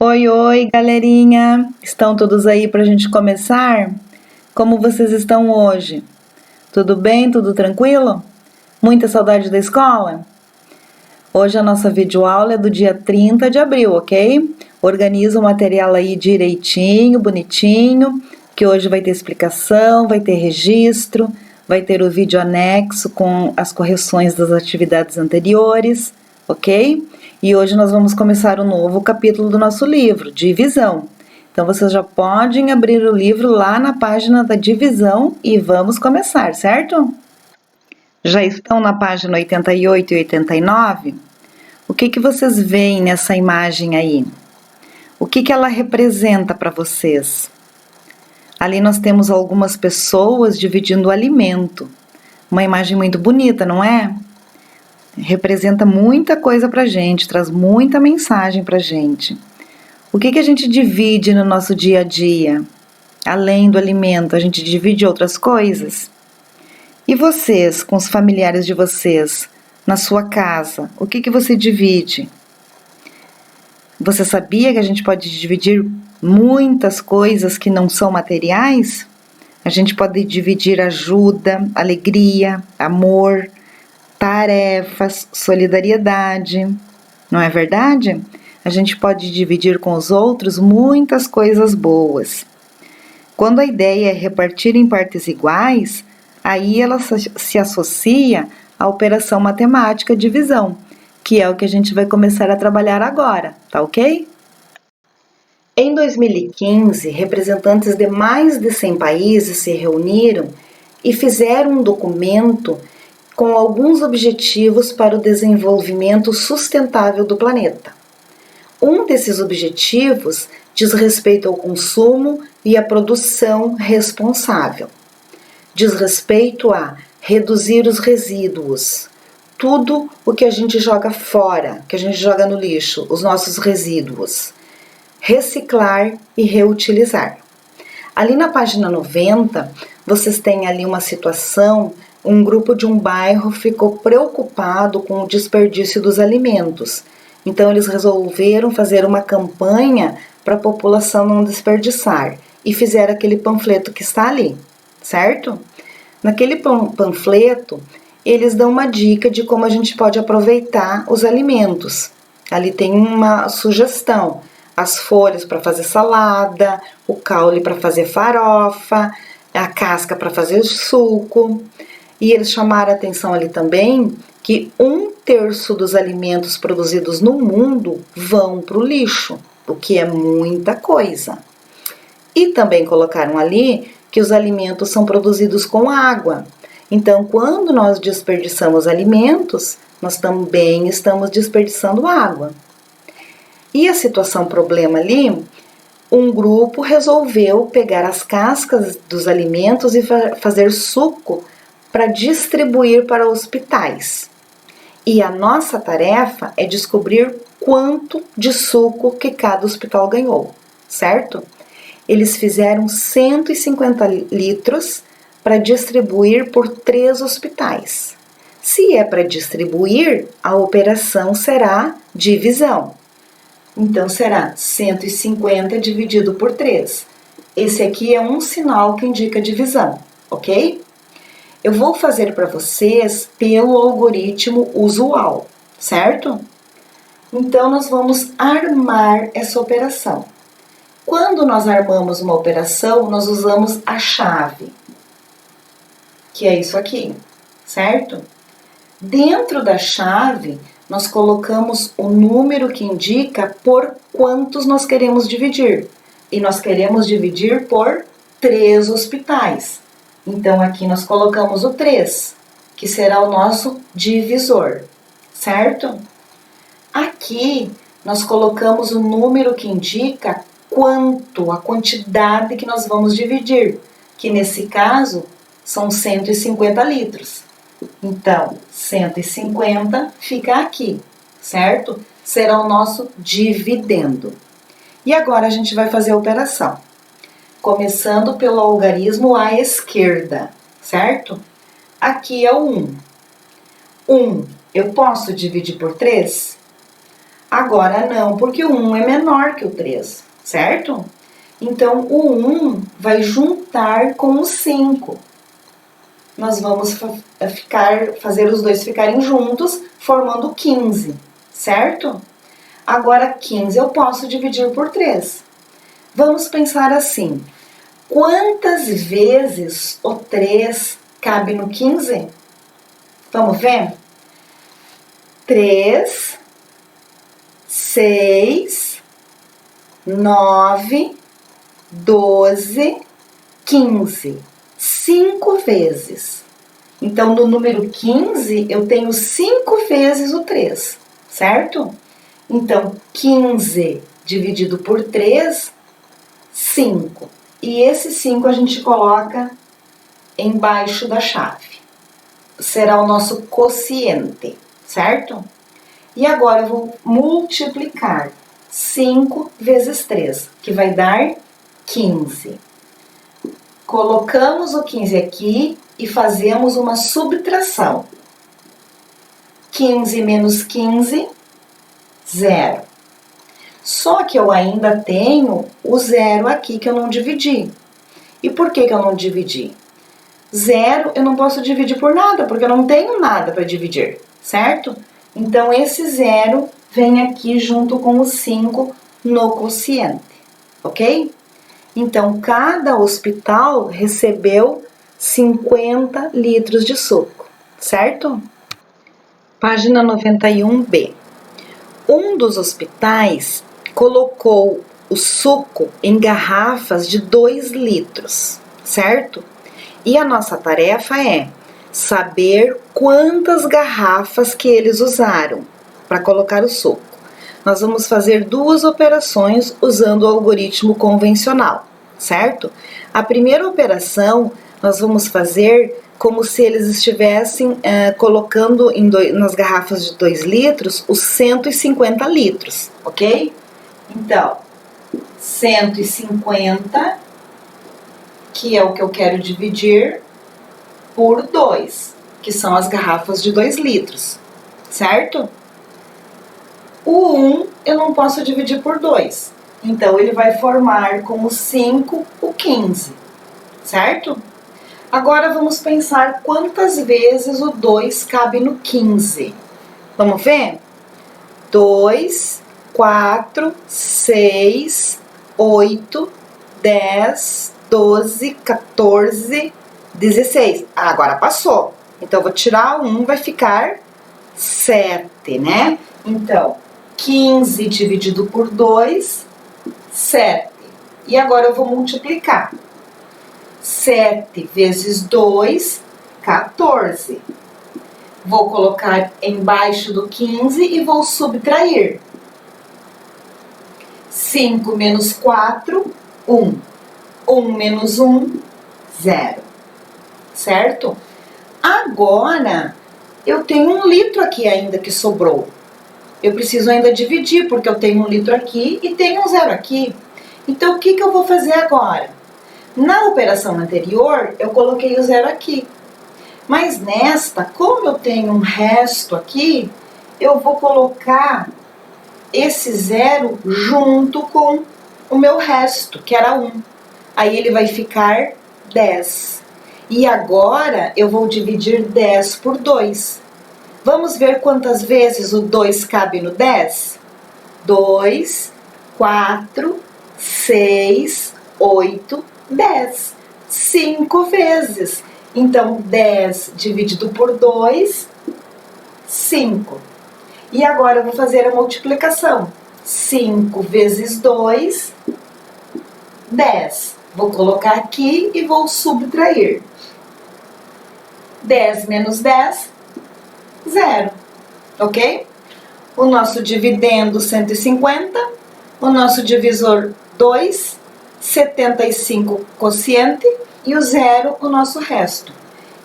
Oi, oi, galerinha! Estão todos aí para a gente começar? Como vocês estão hoje? Tudo bem? Tudo tranquilo? Muita saudade da escola? Hoje a nossa videoaula é do dia 30 de abril, ok? Organiza o material aí direitinho, bonitinho, que hoje vai ter explicação, vai ter registro, vai ter o vídeo anexo com as correções das atividades anteriores, ok? E hoje nós vamos começar um novo capítulo do nosso livro, Divisão. Então, vocês já podem abrir o livro lá na página da divisão e vamos começar, certo? Já estão na página 88 e 89? O que vocês veem nessa imagem aí? O que ela representa para vocês? Ali nós temos algumas pessoas dividindo o alimento. Uma imagem muito bonita, não é? Representa muita coisa pra gente, traz muita mensagem pra gente. O que a gente divide no nosso dia a dia? Além do alimento, a gente divide outras coisas? E vocês, com os familiares de vocês, na sua casa, o que você divide? Você sabia que a gente pode dividir muitas coisas que não são materiais? A gente pode dividir ajuda, alegria, amor, tarefas, solidariedade, não é verdade? A gente pode dividir com os outros muitas coisas boas. Quando a ideia é repartir em partes iguais, aí ela se associa à operação matemática divisão, que é o que a gente vai começar a trabalhar agora, tá ok? Em 2015, representantes de mais de 100 países se reuniram e fizeram um documento com alguns objetivos para o desenvolvimento sustentável do planeta. Um desses objetivos diz respeito ao consumo e à produção responsável. Diz respeito a reduzir os resíduos, tudo o que a gente joga fora, que a gente joga no lixo, os nossos resíduos. Reciclar e reutilizar. Ali na página 90, vocês têm ali uma situação. Um grupo de um bairro ficou preocupado com o desperdício dos alimentos. Então, eles resolveram fazer uma campanha para a população não desperdiçar e fizeram aquele panfleto que está ali, certo? Naquele panfleto, eles dão uma dica de como a gente pode aproveitar os alimentos. Ali tem uma sugestão: as folhas para fazer salada, o caule para fazer farofa, a casca para fazer suco. E eles chamaram a atenção ali também que 1/3 dos alimentos produzidos no mundo vão para o lixo, o que é muita coisa. E também colocaram ali que os alimentos são produzidos com água. Então, quando nós desperdiçamos alimentos, nós também estamos desperdiçando água. E a situação problema ali, um grupo resolveu pegar as cascas dos alimentos e fazer suco para distribuir para hospitais. E a nossa tarefa é descobrir quanto de suco que cada hospital ganhou, certo? Eles fizeram 150 litros para distribuir por 3 hospitais. Se é para distribuir, a operação será divisão. Então, será 150 dividido por 3. Esse aqui é um sinal que indica divisão, ok? Eu vou fazer para vocês pelo algoritmo usual, certo? Então, nós vamos armar essa operação. Quando nós armamos uma operação, nós usamos a chave, que é isso aqui, certo? Dentro da chave, nós colocamos o número que indica por quantos nós queremos dividir. E nós queremos dividir por 3 hospitais. Então, aqui nós colocamos o 3, que será o nosso divisor, certo? Aqui, nós colocamos o número que indica a quantidade que nós vamos dividir, que nesse caso são 150 litros. Então, 150 fica aqui, certo? Será o nosso dividendo. E agora a gente vai fazer a operação. Começando pelo algarismo à esquerda, certo? Aqui é o 1. 1, eu posso dividir por 3? Agora não, porque o 1 é menor que o 3, certo? Então, o 1 vai juntar com o 5. Nós vamos fazer os dois ficarem juntos, formando 15, certo? Agora, 15 eu posso dividir por 3. Vamos pensar assim, quantas vezes o 3 cabe no 15? Vamos ver? 3, 6, 9, 12, 15. 5 vezes. Então, no número 15, eu tenho 5 vezes o 3, certo? Então, 15 dividido por 3, 5. E esse 5 a gente coloca embaixo da chave. Será o nosso quociente, certo? E agora eu vou multiplicar 5 vezes 3, que vai dar 15. Colocamos o 15 aqui e fazemos uma subtração. 15 menos 15, 0. Só que eu ainda tenho o 0 aqui que eu não dividi. E por que eu não dividi? 0 eu não posso dividir por nada, porque eu não tenho nada para dividir, certo? Então, esse 0 vem aqui junto com o 5 no quociente, ok? Então, cada hospital recebeu 50 litros de suco, certo? Página 91B. Um dos hospitais colocou o suco em garrafas de 2 litros, certo? E a nossa tarefa é saber quantas garrafas que eles usaram para colocar o suco. Nós vamos fazer 2 operações usando o algoritmo convencional, certo? A primeira operação nós vamos fazer como se eles estivessem colocando nas garrafas de 2 litros os 150 litros, ok? Então, 150, que é o que eu quero dividir, por 2, que são as garrafas de 2 litros, certo? O 1 eu não posso dividir por 2, então ele vai formar com o 5 o 15, certo? Agora vamos pensar quantas vezes o 2 cabe no 15. Vamos ver? 2, 4, 6, 8, 10, 12, 14, 16. Agora passou. Então, eu vou tirar 1, vai ficar 7, né? Então, 15 dividido por 2, 7. E agora eu vou multiplicar. 7 vezes 2, 14. Vou colocar embaixo do 15 e vou subtrair. 5 menos 4, 1. 1 menos 1, 0. Certo? Agora, eu tenho 1 litro aqui ainda que sobrou. Eu preciso ainda dividir, porque eu tenho 1 litro aqui e tenho um 0 aqui. Então, o que eu vou fazer agora? Na operação anterior, eu coloquei o 0 aqui. Mas nesta, como eu tenho um resto aqui, eu vou colocar esse 0 junto com o meu resto, que era 1. Aí ele vai ficar 10. E agora eu vou dividir 10 por 2. Vamos ver quantas vezes o 2 cabe no 10? 2, 4, 6, 8, 10. 5 vezes. Então, 10 dividido por 2, 5. E agora eu vou fazer a multiplicação. 5 vezes 2, 10. Vou colocar aqui e vou subtrair. 10 menos 10, 0. Ok? O nosso dividendo 150, o nosso divisor 2, 75 quociente e o 0 o nosso resto.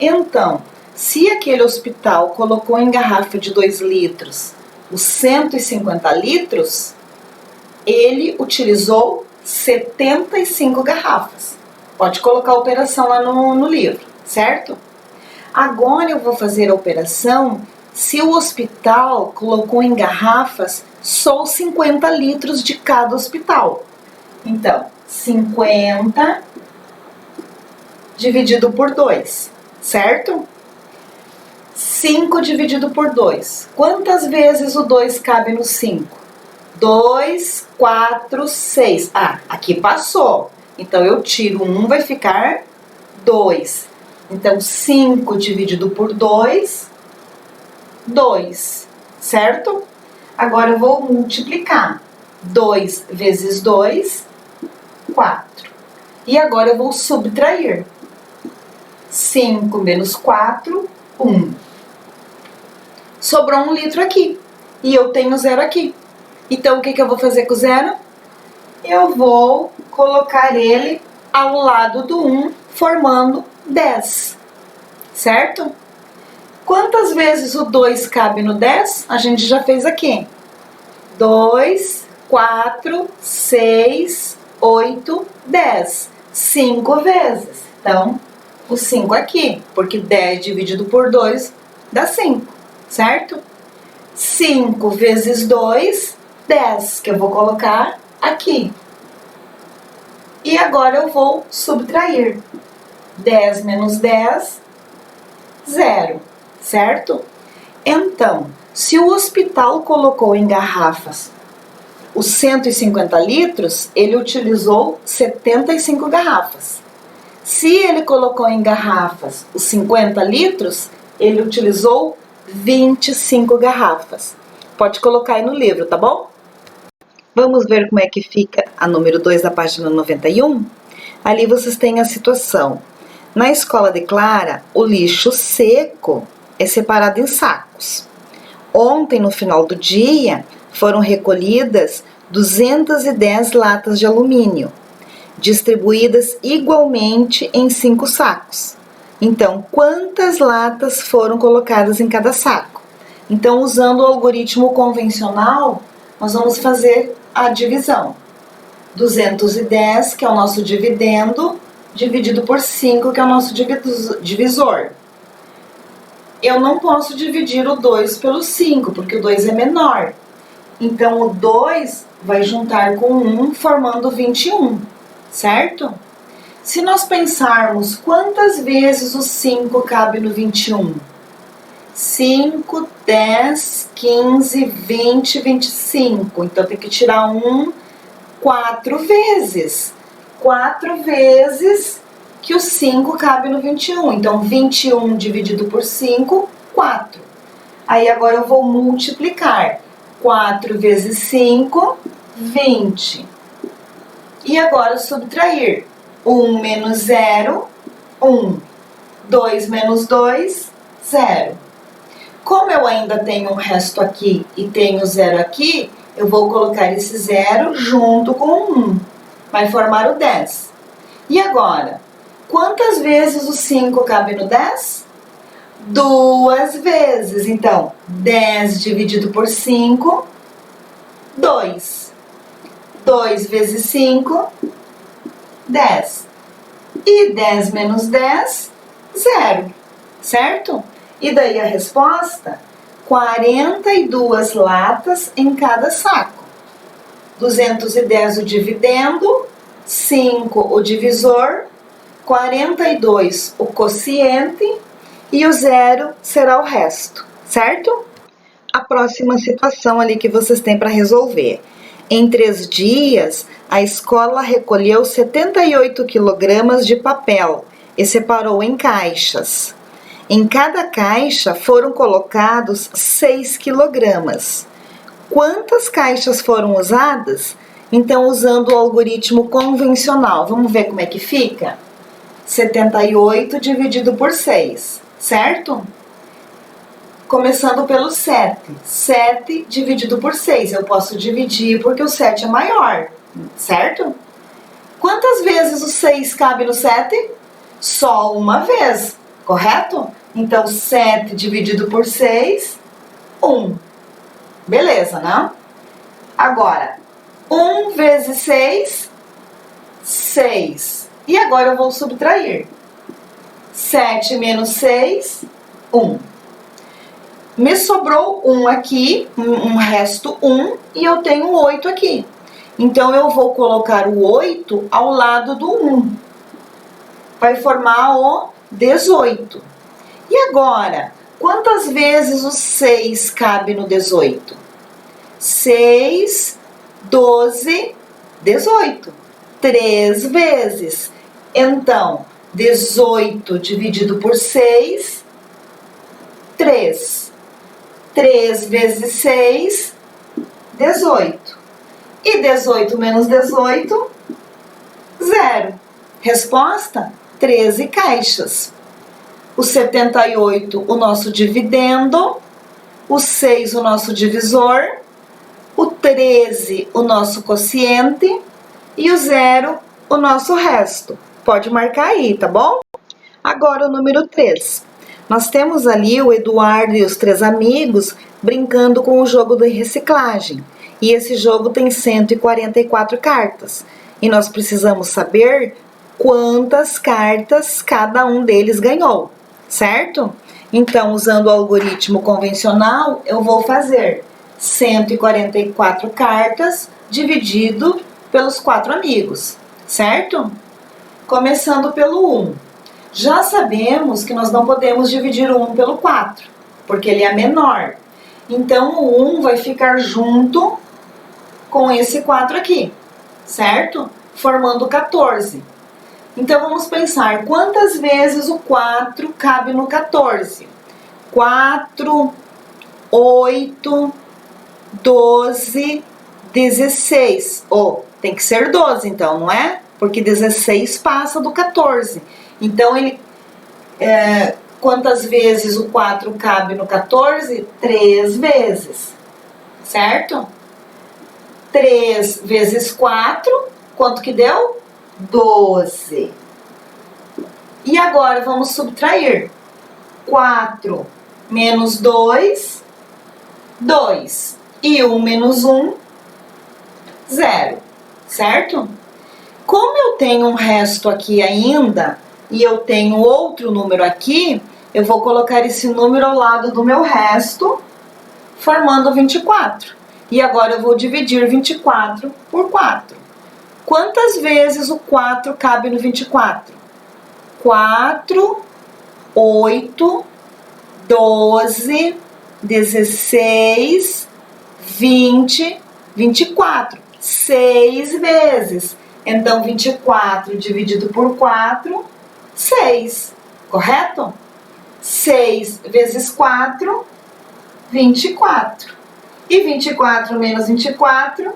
Então, se aquele hospital colocou em garrafa de 2 litros os 150 litros, ele utilizou 75 garrafas. Pode colocar a operação lá no livro, certo? Agora eu vou fazer a operação se o hospital colocou em garrafas sou 50 litros de cada hospital. Então, 50 dividido por 2, certo? 5 dividido por 2. Quantas vezes o 2 cabe no 5? 2, 4, 6. Ah, aqui passou. Então, eu tiro 1, vai ficar 2. Então, 5 dividido por 2, 2, certo? Agora, eu vou multiplicar. 2 vezes 2, 4. E agora, eu vou subtrair. 5 menos 4, 1. Sobrou 1 litro aqui. E eu tenho 0 aqui. Então, o que eu vou fazer com o 0? Eu vou colocar ele ao lado do 1, formando 10. Certo? Quantas vezes o 2 cabe no 10? A gente já fez aqui. 2, 4, 6, 8, 10. 5 vezes. Então, o 5 aqui, porque 10 dividido por 2 dá 5, certo? 5 vezes 2, 10, que eu vou colocar aqui. E agora eu vou subtrair. 10 menos 10, 0, certo? Então, se o hospital colocou em garrafas os 150 litros, ele utilizou 75 garrafas. Se ele colocou em garrafas os 50 litros, ele utilizou 25 garrafas. Pode colocar aí no livro, tá bom? Vamos ver como é que fica a número 2 da página 91? Ali vocês têm a situação. Na escola de Clara, o lixo seco é separado em sacos. Ontem, no final do dia, foram recolhidas 210 latas de alumínio, distribuídas igualmente em 5 sacos. Então, quantas latas foram colocadas em cada saco? Então, usando o algoritmo convencional, nós vamos fazer a divisão. 210, que é o nosso dividendo, dividido por 5, que é o nosso divisor. Eu não posso dividir o 2 pelo 5, porque o 2 é menor. Então, o 2 vai juntar com 1, formando 21, certo? Se nós pensarmos quantas vezes o 5 cabe no 21? 5, 10, 15, 20, 25. Então, tem que tirar 1, 4 vezes. 4 vezes que o 5 cabe no 21. Então, 21 dividido por 5, 4. Aí, agora eu vou multiplicar. 4 vezes 5, 20. E agora subtrair. 1 menos 0, 1. 2 menos 2, 0. Como eu ainda tenho um resto aqui e tenho 0 aqui, eu vou colocar esse 0 junto com o 1. Vai formar o 10. E agora, quantas vezes o 5 cabe no 10? 2 vezes. Então, 10 dividido por 5, 2. 2 vezes 5, 10. E 10 menos 10, 0. Certo? E daí a resposta? 42 latas em cada saco. 210 o dividendo, 5 o divisor, 42 o quociente e o 0 será o resto, certo? A próxima situação ali que vocês têm para resolver. Em 3 dias, a escola recolheu 78 quilogramas de papel e separou em caixas. Em cada caixa foram colocados 6 quilogramas. Quantas caixas foram usadas? Então, usando o algoritmo convencional, vamos ver como é que fica? 78 dividido por 6, certo? Começando pelo 7. 7 dividido por 6. Eu posso dividir porque o 7 é maior, certo? Quantas vezes o 6 cabe no 7? Só uma vez, correto? Então, 7 dividido por 6, 1. Beleza, né? Agora, 1 vezes 6, 6. E agora eu vou subtrair. 7 menos 6, 1. Me sobrou 1 aqui, um resto 1, e eu tenho 8 aqui. Então, eu vou colocar o 8 ao lado do 1. Vai formar o 18. E agora, quantas vezes o 6 cabe no 18? 6, 12, 18. 3 vezes. Então, 18 dividido por 6, 3. 3 vezes 6, 18. E 18 menos 18, 0. Resposta? 13 caixas. O 78, o nosso dividendo. O 6, o nosso divisor. O 13, o nosso quociente. E o 0, o nosso resto. Pode marcar aí, tá bom? Agora o número 3. Nós temos ali o Eduardo e os 3 amigos brincando com o jogo de reciclagem. E esse jogo tem 144 cartas. E nós precisamos saber quantas cartas cada um deles ganhou, certo? Então, usando o algoritmo convencional, eu vou fazer 144 cartas dividido pelos 4 amigos, certo? Começando pelo 1. Já sabemos que nós não podemos dividir o 1 pelo 4, porque ele é menor. Então, o 1 vai ficar junto com esse 4 aqui, certo? Formando 14. Então, vamos pensar, quantas vezes o 4 cabe no 14? 4, 8, 12, 16. Tem que ser 12 então, não é? Porque 16 passa do 14. Então, quantas vezes o 4 cabe no 14? 3 vezes, certo? 3 vezes 4, quanto que deu? 12. E agora, vamos subtrair. 4 menos 2, 2. E 1 menos 1, 0, certo? Como eu tenho um resto aqui ainda, e eu tenho outro número aqui, eu vou colocar esse número ao lado do meu resto, formando 24. E agora eu vou dividir 24 por 4. Quantas vezes o 4 cabe no 24? 4, 8, 12, 16, 20, 24. 6 vezes. Então, 24 dividido por 4, 6, correto? 6 vezes 4, 24. E 24 menos 24,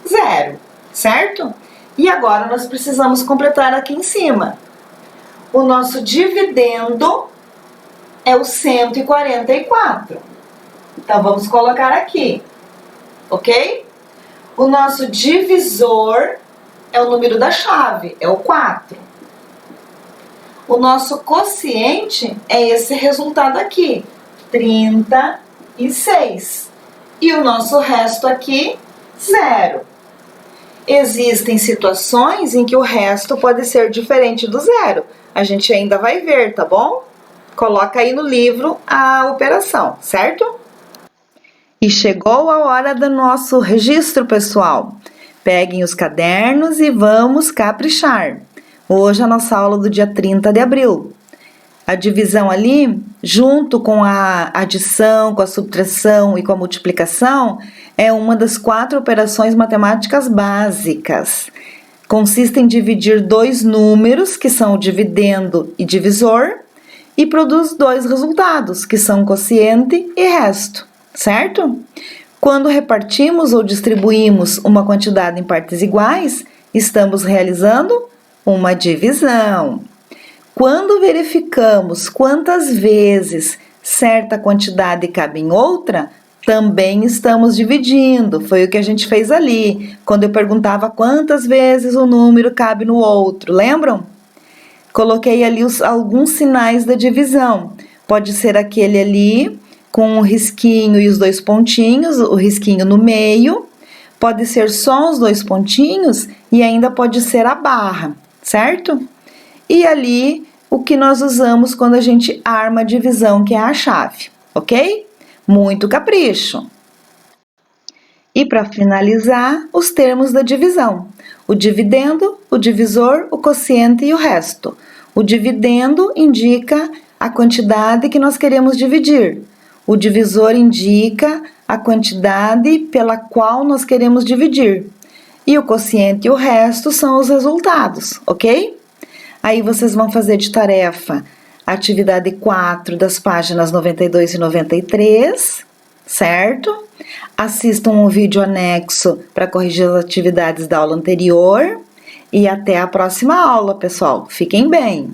0, certo? E agora nós precisamos completar aqui em cima. O nosso dividendo é o 144. Então, vamos colocar aqui, ok? O nosso divisor é o número da chave, é o 4. O nosso quociente é esse resultado aqui, 36. E o nosso resto aqui, 0. Existem situações em que o resto pode ser diferente do 0. A gente ainda vai ver, tá bom? Coloca aí no livro a operação, certo? E chegou a hora do nosso registro, pessoal. Peguem os cadernos e vamos caprichar. Hoje é a nossa aula do dia 30 de abril. A divisão ali, junto com a adição, com a subtração e com a multiplicação, é uma das 4 operações matemáticas básicas. Consiste em dividir 2 números, que são o dividendo e divisor, e produz 2 resultados, que são quociente e resto, certo? Quando repartimos ou distribuímos uma quantidade em partes iguais, estamos realizando uma divisão. Quando verificamos quantas vezes certa quantidade cabe em outra, também estamos dividindo. Foi o que a gente fez ali, quando eu perguntava quantas vezes o número cabe no outro, lembram? Coloquei ali alguns sinais da divisão. Pode ser aquele ali com o risquinho e os 2 pontinhos, o risquinho no meio. Pode ser só os 2 pontinhos e ainda pode ser a barra, certo? E ali o que nós usamos quando a gente arma a divisão, que é a chave, ok? Muito capricho! E para finalizar, os termos da divisão: o dividendo, o divisor, o quociente e o resto. O dividendo indica a quantidade que nós queremos dividir. O divisor indica a quantidade pela qual nós queremos dividir. E o quociente e o resto são os resultados, ok? Aí vocês vão fazer de tarefa a atividade 4 das páginas 92 e 93, certo? Assistam o vídeo anexo para corrigir as atividades da aula anterior. E até a próxima aula, pessoal. Fiquem bem!